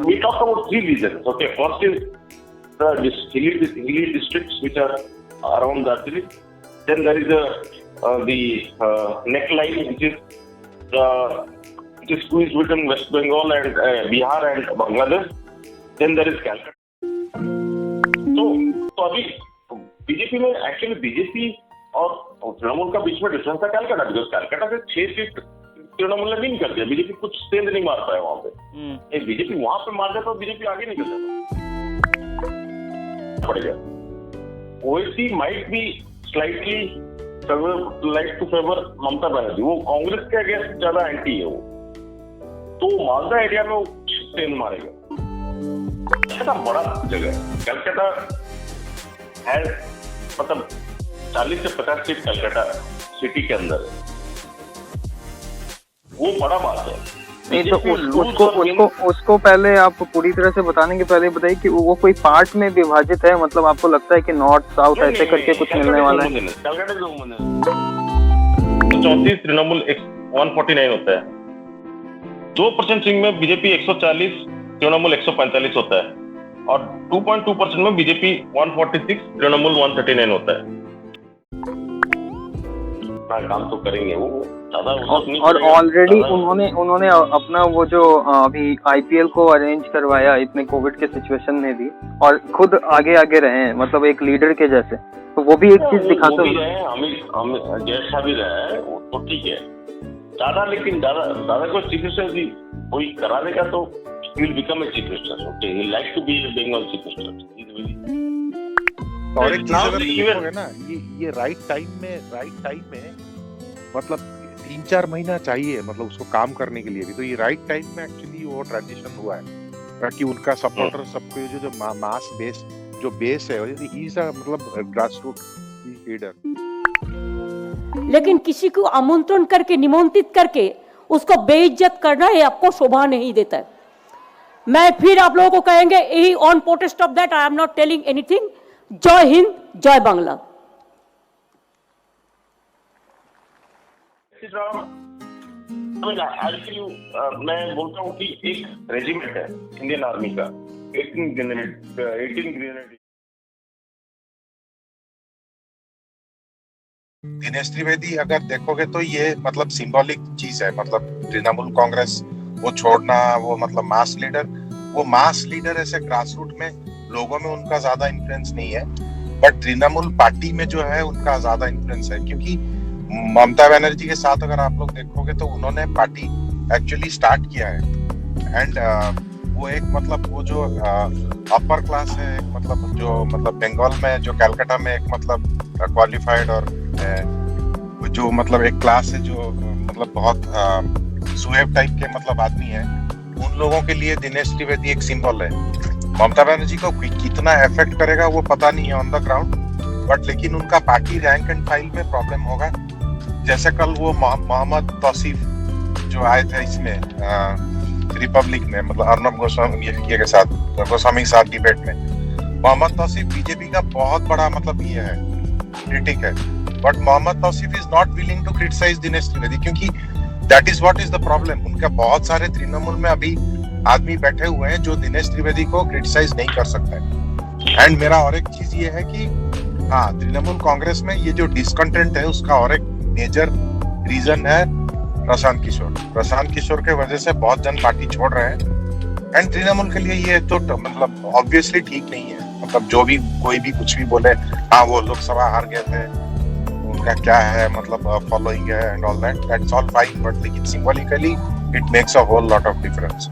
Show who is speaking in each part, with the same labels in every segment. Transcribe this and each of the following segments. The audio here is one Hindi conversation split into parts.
Speaker 1: We talked about three reasons. Okay, first is the hilly districts which are around Darjeeling. Then there is the neckline which is squeezed between West Bengal and Bihar and Bangladesh. Then there is Calcutta. तो अभी बीजेपी में एक्चुअली बीजेपी और तृणमूल का बीच में डिफरेंस था कैलकाटा, बिकॉज कैलकाटा से 6 सीट तृणमूल ने विन कर दिया, बीजेपी कुछ सेंध नहीं मार पाया वहां पे। बीजेपी वहां पे मार जाता तो बीजेपी आगे निकल जाता पड़ेगा। ओएसी might be slightly like to favour Mamata Banerjee, वो कांग्रेस के अगेंस्ट ज्यादा एंटी है वो, तो मालदा एरिया में वो सेंध मारेगा। कैलकाटा बड़ा जगह है, कैलकाटा है मतलब 40 से 50 सीट कैलकाटा सिटी के अंदर है, वो बड़ा बात है।
Speaker 2: नहीं तो उसको पहले आप पूरी तरह से बताने के पहले बताइए कि वो कोई पार्ट में विभाजित है, मतलब आपको लगता है कि नॉर्थ साउथ ऐसे करके कुछ मिलने वाला है?
Speaker 1: कैलकाटा 34 तृणमूल 149 होता है, 2% स्विंग में बीजेपी 140 तृणमूल 145 होता है, और 2.2% में बीजेपी 146 तृणमूल 139 होता है। काम तो करेंगे वो ज्यादा,
Speaker 2: और ऑलरेडी उन्होंने अपना वो जो अभी आईपीएल को अरेंज करवाया इतने कोविड के सिचुएशन में भी, और खुद आगे रहे हैं, मतलब एक लीडर के जैसे, तो वो भी एक चीज दिखाता है।
Speaker 1: हम जैसा भी रहा है वो तो ठीक है दादा, लेकिन दादा को चीफ मिनिस्टर कोई करा देगा तो he will become a chief minister. Okay, he likes to be a Bengal chief minister.
Speaker 3: और एक चीज अगर देखोगे ना, ये राइट टाइम में मतलब 3-4 महीना चाहिए मतलब उसको काम करने के लिए भी, तो ये राइट टाइम में एक्चुअली वो ट्रांजिशन हुआ है, ताकि उनका सपोर्टर सबको जो मास बेस जो बेस है, ही इज मतलब ग्रास रूट लीडर।
Speaker 4: लेकिन किसी को आमंत्रण करके निमंत्रित करके उसको बेइज्जत करना ये आपको शोभा नहीं देता है। मैं फिर आप लोगों को कहेंगे यही on protest of that I am not telling anything. जय हिंद, जय बांग्ला।
Speaker 1: मैं बोलता हूँ कि एक रेजिमेंट है इंडियन आर्मी का, 18 ग्रेनेड।
Speaker 3: दिनेश त्रिवेदी अगर देखोगे तो ये मतलब सिंबॉलिक चीज है, मतलब तृणमूल कांग्रेस वो छोड़ना, वो मतलब मास लीडर ऐसे ग्रास रूट में लोगों में उनका ज्यादा इन्फ्लुएंस नहीं है, बट तृणमूल पार्टी में जो है उनका ज्यादा इन्फ्लुएंस है, क्योंकि ममता बनर्जी के साथ अगर आप लोग देखोगे तो उन्होंने पार्टी एक्चुअली स्टार्ट किया है, एंड वो एक मतलब वो जो अपर क्लास है, मतलब जो मतलब बंगाल में जो कैलकाटा में एक मतलब क्वालिफाइड और जो मतलब एक क्लास है जो मतलब बहुत सुहेब टाइप के मतलब आदमी है, उन लोगों के लिए दिनेश त्रिवेदी एक सिंबल है। ममता बनर्जी को कितना इफेक्ट करेगा वो पता नहीं है ऑन द ग्राउंड, बट लेकिन उनका पार्टी रैंक एंड फाइल में प्रॉब्लम होगा। जैसे कल वो मोहम्मद तौसीफ जो आए थे इसमें रिपब्लिक में, मतलब अर्नब गोस्वामी के साथ डिबेट में, मोहम्मद तौसीफ बीजेपी का बहुत बड़ा मतलब ये है, क्रिटिक है, but Mohammad Tauseef is not willing to criticise Dinesh Trivedi, क्योंकि that is what is the problem. उनका बहुत सारे तृणमूल में अभी आदमी बैठे हुए हैं जो दिनेश त्रिवेदी को क्रिटिसाइज नहीं कर सकते। एंड मेरा और एक चीज ये है कि हाँ, तृणमूल कांग्रेस में ये जो डिसकंटेंट है उसका और एक मेजर रीजन है प्रशांत किशोर के वजह से बहुत जन पार्टी छोड़ रहे हैं, एंड तृणमूल के लिए ये तो मतलब ऑब्वियसली ठीक नहीं है। मतलब जो भी कोई भी कुछ भी बोले, हाँ वो लोकसभा हार गए थे, उनका क्या है मतलब फॉलोइंग है and all that's all fine, but लेकिन symbolically it makes a whole lot of difference,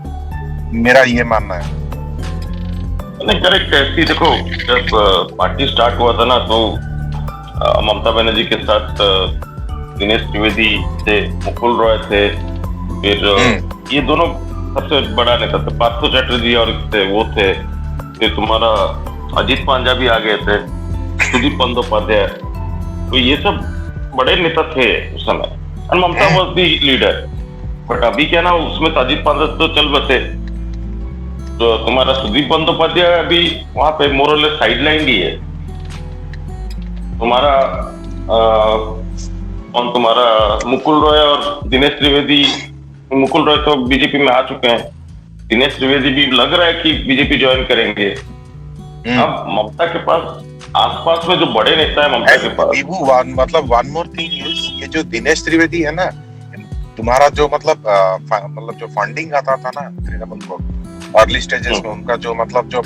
Speaker 3: मेरा ये मानना है।
Speaker 1: नहीं, करेक्ट है। देखो, जब पार्टी स्टार्ट हुआ था ना, तो ममता बनर्जी के साथ दिनेश त्रिवेदी थे, मुकुल रॉय थे, फिर ये दोनों सबसे बड़ा नेता थे, पार्थो चैटर्जी और वो थे, फिर तुम्हारा अजीत पांजा भी आ गए थे, सुदीप बंदोपाध्याय, तो ये सब बड़े नेता थे उस समय, और ममता वाज द लीडर। बट अभी क्या ना, उसमें अजीत पांजा तो चल बसे, तो तुम्हारा सुदीप बंदोपाध्याय अभी वहां पे मोरल साइडलाइन ही है। तुम्हारा और तुम्हारा मुकुल रॉय और दिनेश त्रिवेदी, मुकुल रॉय तो बीजेपी में आ चुके हैं, दिनेश त्रिवेदी भी लग रहा है कि बीजेपी ज्वाइन करेंगे। अब ममता के पास आसपास में जो बड़े नेता है ममता के पास,
Speaker 3: मतलब वन मोर थिंग इज, ये जो दिनेश त्रिवेदी है ना, तुम्हारा जो मतलब जो फंडिंग आता था ना तृणमूल को अर्ली स्टेजेस में, उनका जो मतलब जो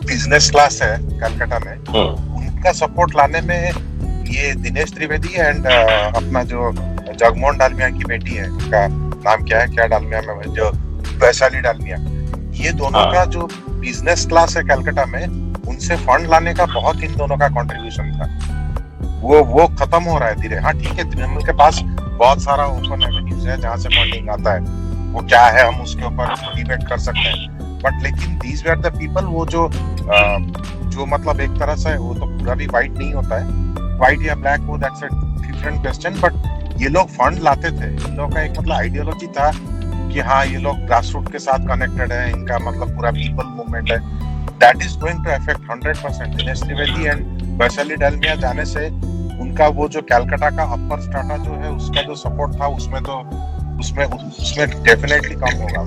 Speaker 3: बिजनेस क्लास है कलकत्ता में, उनका सपोर्ट लाने में ये दिनेश त्रिवेदी एंड अपना जो जगमोहन डालमिया की बेटी है, उनका नाम क्या है, क्या डालमिया में, जो वैशाली डालमिया, ये दोनों का जो बिजनेस क्लास है कलकत्ता में, उनसे फंड लाने का बहुत इन दोनों का कंट्रीब्यूशन था। वो खत्म हो रहा है धीरे। हाँ ठीक है, तृणमूल के पास बहुत सारा ओपन एवेन्यूज है जहाँ से फंडिंग आता है, वो क्या है हम उसके ऊपर डिबेट कर सकते हैं, बट लेकिन दीज वर द पीपल, वो जो मतलब एक तरह से वो तो पूरा भी वाइट नहीं होता है, वाइट या ब्लैक, वो that's a different question, but ये लोग फंड लाते थे। इन लोगों का एक मतलब आइडियोलॉजी था कि हाँ ये लोग ग्रास रूट के साथ कनेक्टेड है, इनका मतलब पूरा पीपल मूवमेंट है, that is going to affect 100%। Dinesh Trivedi and Vaishali Dalmiya जाने से उनका वो जो कलकत्ता का अपर स्ट्राटा जो है, उसका जो सपोर्ट था उसमें डेफिनेटली कम होगा।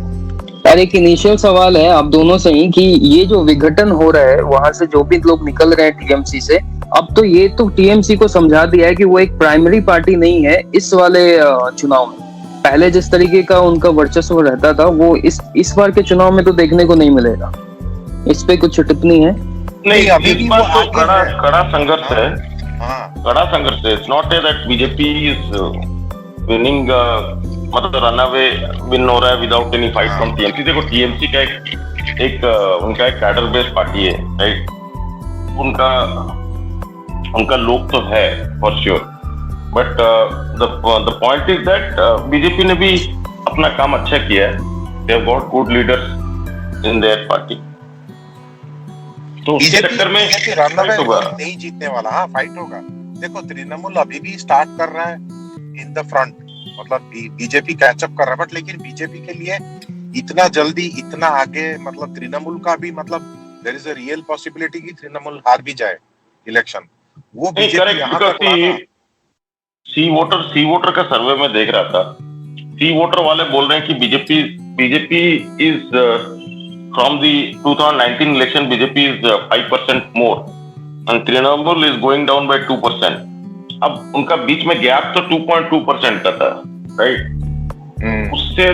Speaker 2: यार एक इनिशियल सवाल है आप दोनों से ही कि ये जो विघटन हो रहा है, वहां से जो भी लोग निकल रहे हैं टीएमसी से, अब तो ये तो टीएमसी को समझा दिया है कि वो एक प्राइमरी पार्टी नहीं है इस वाले चुनाव में। पहले जिस तरीके का उनका वर्चस्व रहता था, वो इस बार के चुनाव में तो देखने को नहीं मिलेगा। इस पे कुछ टिप्पणी है?
Speaker 1: नहीं, अभी इस बार तो कड़ा संघर्ष है, कड़ा संघर्ष है। It's not that BJP is winning, मतलब रनअवे विन हो रहा है without any fight from TMC. देखो टीएमसी का एक उनका एक कैडर बेस्ड पार्टी है, राइट, उनका लोग तो है for sure, but the point is that BJP ने भी अपना काम अच्छा किया है, they have got good leaders in their party, तो उसके चक्कर में
Speaker 3: नहीं जीतने वाला। हाँ फाइट होगा। देखो तृणमूल अभी भी स्टार्ट कर रहा है इन द फ्रंट, मतलब बीजेपी कैचअप कर रहा है, बट लेकिन बीजेपी के लिए इतना जल्दी इतना आगे, मतलब तृणमूल का भी मतलब there is a real possibility कि तृणमूल हार भी जाए इलेक्शन। वो बीजेपी यहां तक लाना।
Speaker 1: सी वोटर का सर्वे में देख रहा था, सी वोटर वाले बोल रहे हैं कि BJP is from the 2019 election, BJP is 5% more and Trinamool is going down by 2%. अब उनका बीच में गैप तो 2.2% का था, राइट? उससे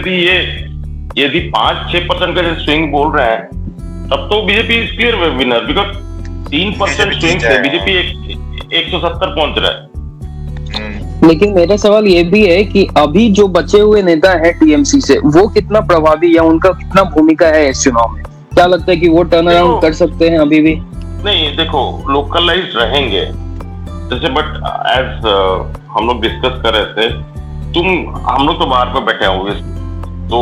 Speaker 1: यदि 5-6% का स्विंग बोल रहे हैं, तब तो BJP is clear winner, because 3% swing से बीजेपी 170 पहुंच रहा है।
Speaker 2: लेकिन मेरा सवाल ये भी है कि अभी जो बचे हुए नेता हैं टीएमसी से, वो कितना प्रभावी या उनका कितना भूमिका है इस चुनाव में? क्या लगता है कि वो टर्न अराउंड कर सकते हैं अभी भी?
Speaker 1: नहीं, देखो लोकलाइज रहेंगे जैसे, बट एज हम लोग डिस्कस कर रहे थे, हम लोग तो बाहर पे बैठे होंगे, तो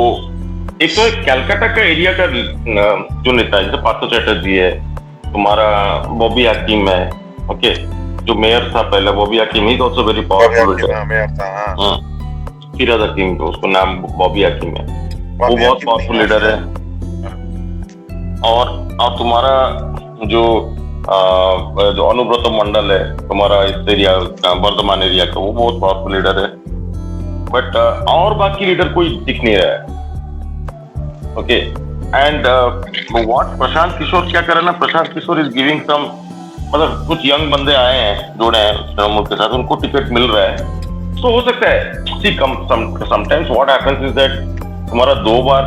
Speaker 1: एक तो कलकत्ता का एरिया का जो नेता है, जैसे पार्थो चैटर्जी है, तुम्हारा बॉबी हकीम है, ओके, जो मेयर था पहले Bobby Hakim, he also very powerful mayor था, फिरोज हकीम, तो उसको नाम बॉबी हकीम है, वो बहुत पावरफुल लीडर है। और तुम्हारा जो अनुब्रत मंडल है, तुम्हारा इस एरिया वर्धमान एरिया का, वो बहुत पावरफुल लीडर है, बट और बाकी लीडर कोई दिख नहीं रहा है, ओके। एंड व्हाट प्रशांत किशोर क्या कर रहे हैं ना, प्रशांत किशोर इज गिविंग सम, मतलब कुछ यंग बंदे आए हैं, जुड़े हैं तृणमूल के साथ, उनको टिकट मिल रहा है, तो हो सकता है। See sometimes what happens is that तुम्हारा 2 बार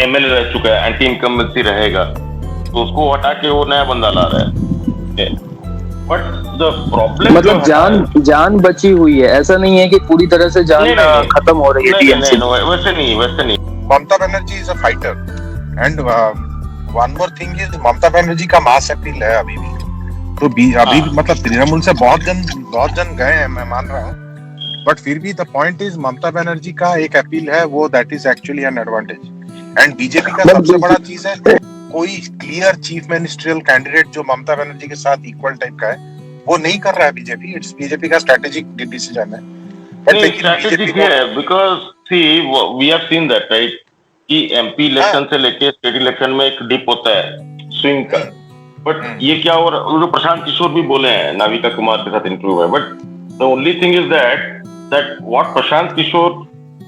Speaker 1: एमएलए रह चुका है, एंटी इनकम्बेंसी रहेगा, तो उसको हटा के वो नया बंदा ला रहा है, बट द प्रॉब्लम
Speaker 2: मतलब जान बची हुई है, ऐसा नहीं है कि पूरी तरह से जान खत्म हो रही है टीएमसी।
Speaker 1: वैसे नहीं।
Speaker 3: Mamata Banerjee is a fighter and one more thing is, Mamata Banerjee का मास अपील है अभी भी, तो अभी मतलब तृणमूल से बहुत जन गए हैं, मैं मान रहा हूँ, बट फिर भी the point is Mamata Banerjee का एक अपील है, वो that is actually an advantage. And BJP का सबसे बड़ा चीज है, कोई क्लियर चीफ मिनिस्ट्रियल कैंडिडेट जो ममता बनर्जी के साथ इक्वल टाइप का है, वो नहीं कर रहा है बीजेपी। इट्स बीजेपी का स्ट्रेटेजिक डिसीजन है,
Speaker 1: स्ट्रेटेजिक है, because see we have seen that, right, कि एमपी इलेक्शन से लेके स्टेट इलेक्शन में एक डिप होता है स्विंग का, बट ये क्या हो रहा है, प्रशांत किशोर भी बोले हैं नाविका कुमार के साथ इंटरव्यू है, but the only thing is that what Prashant Kishore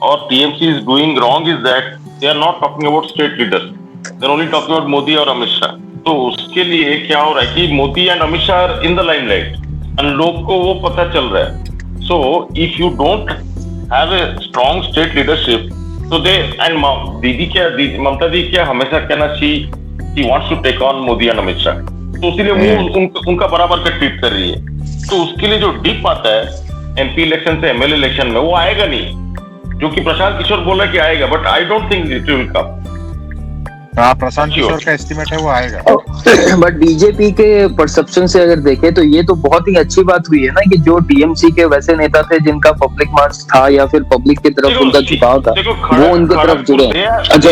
Speaker 1: or TMC is doing wrong is that they are not talking about state leaders. They are only talking about Modi और अमित शाह. तो उसके लिए क्या हो रहा है कि Modi and Amit Shah are in the limelight and लोग को वो पता चल रहा है. So if you don't have a strong state leadership तो दे एंड ममता दी क्या हमेशा कहना she wants to take on Modi and Amit Shah. तो इसीलिए वो उनका बराबर का ट्रीट कर रही है. तो उसके लिए जो डिप आता है एमपी इलेक्शन से एमएलए इलेक्शन में वो आएगा नहीं, जो कि प्रशांत किशोर बोला कि आएगा, but I don't think it will come.
Speaker 3: हाँ, प्रशांत किशोर का एस्टिमेट है वो आएगा.
Speaker 2: बट बीजेपी के परसेप्शन से अगर देखें तो ये तो बहुत ही अच्छी बात हुई है ना कि जो टीएमसी के वैसे नेता थे जिनका पब्लिक मार्च था या फिर पब्लिक की तरफ उनका झुकाव था वो उनकी तरफ जुड़े. अच्छा,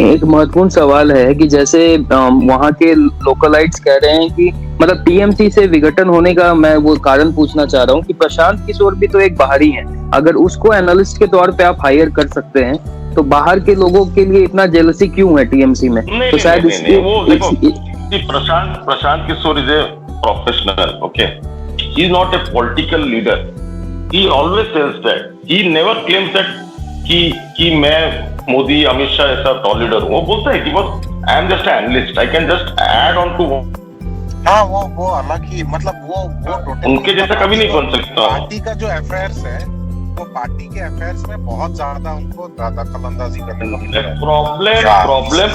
Speaker 2: एक महत्वपूर्ण सवाल है कि जैसे वहाँ के लोकलाइट्स कह रहे हैं कि मतलब टीएमसी से विघटन होने का मैं वो कारण पूछना चाह रहा हूँ कि प्रशांत किशोर भी तो एक बाहरी है, अगर उसको एनालिस्ट के तौर पे आप हायर कर सकते हैं तो बाहर के लोगों के लिए इतना जेलसी क्यों है टीएमसी में? तो शायद
Speaker 1: Prashant Kishor is a professional, okay, he is not a political leader. He always सेल्स that, he never claims that कि मैं मोदी अमित शाह ऐसा टॉप लीडर हूँ. वो बोलता है कि बस I am just analyst, I can just add on to.
Speaker 3: हाँ, वो अलग ही मतलब वो टोटल
Speaker 1: उनके जैसा कभी नहीं बन सकता.
Speaker 3: पार्टी का जो अफेयर्स है वो पार्टी के अफेयर्स में बहुत ज्यादा उनको दखल अंदाजी करने का
Speaker 1: प्रॉब्लम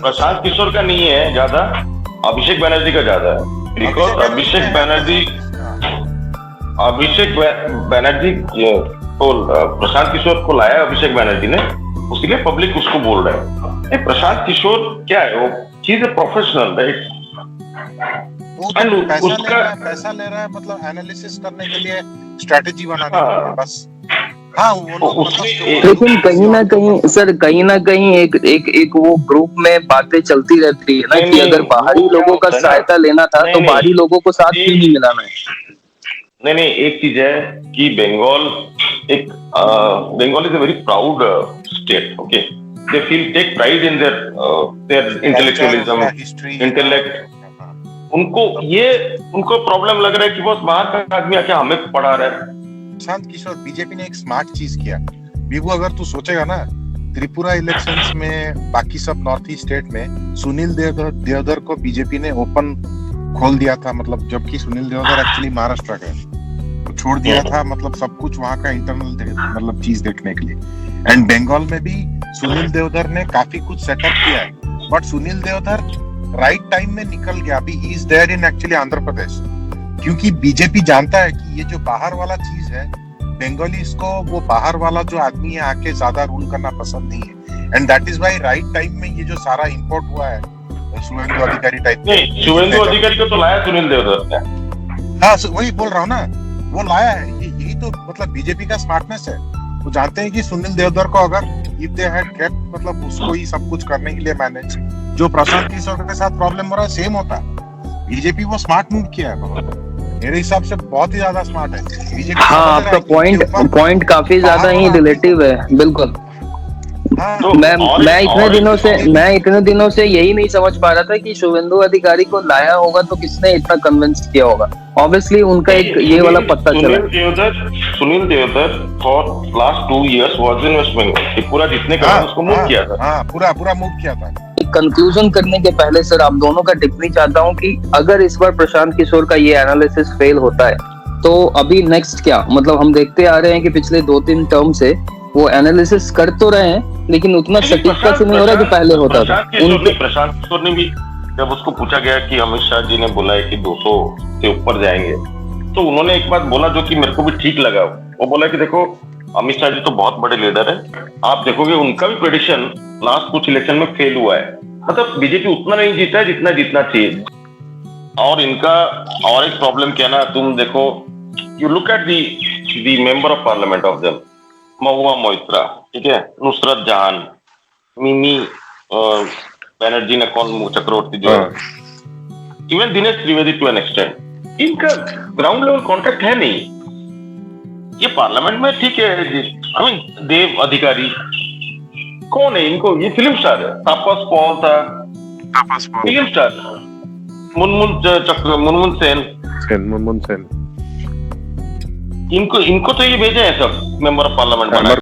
Speaker 1: प्रशांत किशोर का नहीं है ज्यादा, अभिषेक बनर्जी का ज्यादा है. बिकॉज अभिषेक बनर्जी को प्रशांत किशोर को लाया अभिषेक बनर्जी ने, उसके लिए पब्लिक उसको बोल रहा है. प्रशांत किशोर क्या है, वो चीज है प्रोफेशनल, राइट.
Speaker 3: पैसा ले रहा है मतलब एनालिसिस करने के लिए, स्ट्रेटेजी बनाने के लिए बस. हाँ, वो
Speaker 2: लेकिन कहीं ना कहीं एक वो ग्रुप में बातें चलती रहती है ना कि अगर बाहरी लोगों का सहायता लेना था तो बाहरी लोगों को साथ क्यों नहीं मिलाना है?
Speaker 1: नहीं, एक चीज है कि Bengal is a very proud state, okay. They feel take pride in their intellectualism, intellect. उनको प्रॉब्लम लग रहा है कि बस बाहर का आदमी आके हमें पढ़ा रहा है.
Speaker 3: प्रशांत किशोर, बीजेपी ने एक स्मार्ट चीज किया विभू. अगर तू सोचेगा ना, त्रिपुरा इलेक्शंस में बाकी सब नॉर्थ ईस्ट स्टेट में सुनील देवधर को बीजेपी ने ओपन खोल दिया था, मतलब जबकि सुनील देवधर एक्चुअली महाराष्ट्र का तो छोड़ दिया था, मतलब सब कुछ वहां का इंटरनल मतलब चीज देखने के लिए. एंड बंगाल में भी सुनील देवधर ने काफी कुछ सेटअप किया है, but Sunil Deodhar right time में निकल गया. अभी he is there in actually Andhra Pradesh, क्योंकि बीजेपी जानता है कि ये जो बाहर वाला चीज है, बंगालीज को वो बाहर वाला जो आदमी है आके ज्यादा रूल करना पसंद नहीं है. And that is why right time में ये जो सारा इंपोर्ट हुआ है शुभेंदु अधिकारी टाइप.
Speaker 1: शुभेंदु अधिकारी को तो लाया सुनील देवधर.
Speaker 3: हाँ, वही बोल रहा हूँ ना, वो लाया है. यही तो मतलब बीजेपी का स्मार्टनेस है. वो जानते हैं कि सुनील देवधर को अगर इफ दे हैड केप्ट मतलब उसको ही सब कुछ करने के लिए मैनेज, जो प्रशांत किशोर के साथ प्रॉब्लम हो रहा है सेम होता. बीजेपी वो स्मार्ट मूव किया है, मेरे हिसाब से बहुत ही ज्यादा स्मार्ट है बीजेपी.
Speaker 2: हाँ, आपका पॉइंट काफी ज्यादा ही रिलेटिव है, बिल्कुल.
Speaker 3: हाँ,
Speaker 2: मैं इतने दिनों से यही नहीं समझ पा रहा था कि शुभेंदु अधिकारी को लाया होगा तो किसने इतना कन्विंस किया होगा. ऑब्वियसली उनका एक ये वाला पत्ता चला.
Speaker 1: Sunil Deodhar for last 2 years was in West Bengal. पूरा जितने का उसको मूव किया था.
Speaker 3: हाँ, पूरा मूव किया था.
Speaker 2: एक कंक्लूजन करने के पहले सर आप दोनों का टिप्पणी चाहता हूँ कि अगर इस बार प्रशांत किशोर का ये एनालिसिस फेल होता है तो अभी नेक्स्ट क्या? मतलब हम देखते आ रहे हैं कि पिछले 2-3 टर्म से वो एनालिसिस कर तो रहे हैं लेकिन उतना सटीकता से नहीं हो रहा कि पहले होता था.
Speaker 1: प्रशांत किशोर ने भी जब उसको पूछा गया कि अमित शाह जी ने बोला है कि 200 से ऊपर जाएंगे, तो उन्होंने एक बात बोला जो कि मेरे को भी ठीक लगा. वो बोला कि देखो अमित शाह जी तो बहुत बड़े लीडर है, आप देखोगे उनका भी प्रेडिक्शन लास्ट कुछ इलेक्शन में फेल हुआ है. मतलब बीजेपी उतना नहीं जीता है जितना जीतना चाहिए. और इनका और एक प्रॉब्लम क्या ना, तुम देखो, you look at the member of parliament of them, Mahua Moitra, ठीक है, नुसरत जहान, मिमी बनर्जी ने कौन चक्रवर्ती जो है, even Dinesh Trivedi to an extent, इनका ग्राउंड लेवल कॉन्टेक्ट है नहीं. ये पार्लियामेंट में ठीक है, आई मीन देव अधिकारी कौन है इनको, ये फिल्म स्टार है. तापस पॉल था, फिल्म स्टार. मुनमुन सेन. इनको इनको तो ये भेजे हैं सब मेंबर ऑफ पार्लियामेंट बनाए